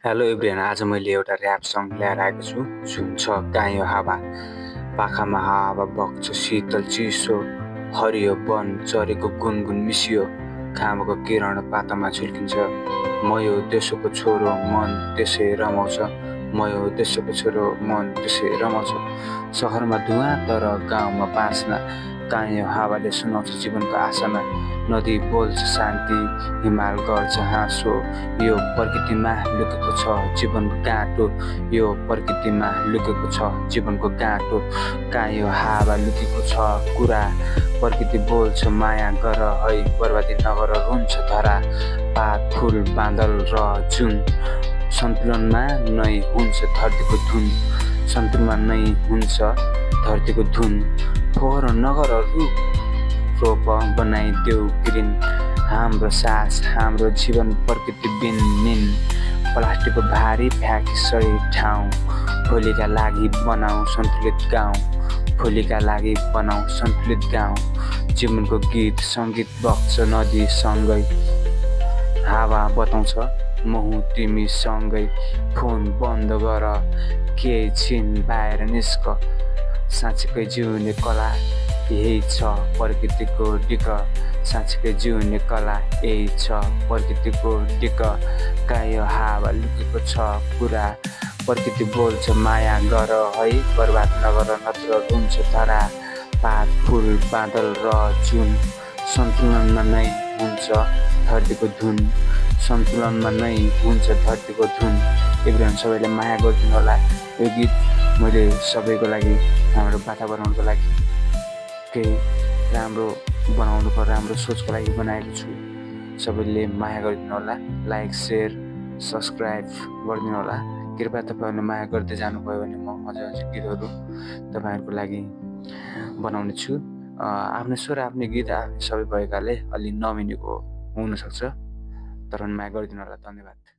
Hello everyone, आज मैले एउटा ऱ्याप सङ ल्याएर आएको छु। जुन छ कायो हावा, पाखामा हावा बग्छ शीतल चिसो, हरियो वन चरेको गुनगुन मिसियो, घामको किरण पातामा झुल्किन्छ। म यो देशको छोरो मन त्यसै रमाउँछ, म यो देशको छोरो मन त्यसै रमाउँछ। सहरमा धुवा तर गाउँमा बाँच्न, कायो हावाले सुनाउँछ जीवनको आशामा। नदी बोल्छ शान्ति, हिमाल गर्छ हाँसो, यो प्रकृतिमा लुकेको छ जीवनको गाँटो, यो प्रकृतिमा लुकेको छ जीवनको गाँटो। कायो हावा लुकेको छ कुरा, प्रकृति बोल्छ माया गर है, बर्बादी नगर रुन्छ धरा। पात फुल बादल र जुन सन्तुलनमा नै हुन्छ धरतीको धुन, सन्तुलनमा नै हुन्छ धरतीको धुन। फोहोर नगर रुख रोप बनाइदेऊ ग्रिन, हाम्रो सास हाम्रो जीवन प्रकृति बिन। प्लास्टिकको भारी फ्याँकी सही ठाउँ, भोलिका लागि बनाऊ सन्तुलित गाउँ, भोलिका लागि बनाऊ सन्तुलित गाउँ। जीवनको गीत सङ्गीत बग्छ नदीसँगै, हावा बताउँछ म हुँ तिमीसँगै। फोन बन्द गर केही छिन बाहिर निस्क, साँच्चीकै जिउने कला यही छ प्रकृतिको डिक, साँच्चीकै जिउने कला यही छ प्रकृतिको डिक। कायो हावा लुकेको छ कुरा, प्रकृति बोल्छ माया गर है, बर्बाद नगर नत्र रुन्छ धरा। पात फुल बादल र जुन सन्तुलनमा नै हुन्छ धरतीको धुन, सन्तुलनमा नै हुन्छ धरतीको धुन। एभ्रियन सबैले माया गरिदिनु होला। यो गीत मैले सबैको लागि, हाम्रो वातावरणको लागि केही राम्रो बनाउनु पर्यो, राम्रो सोचको लागि बनाएको छु। सबैले माया गरिदिनु होला, लाइक सेयर सब्सक्राइब गरिदिनु होला। कृपया तपाईँहरूले माया गर्दै जानुभयो भने म अझै गीतहरू तपाईँहरूको लागि बनाउने छु। आफ्नो स्वर आफ्नै गीत आफ्नै सबै भएकाले अलि नमिलेको हुनसक्छ, तर माया गरिदिनु होला। धन्यवाद।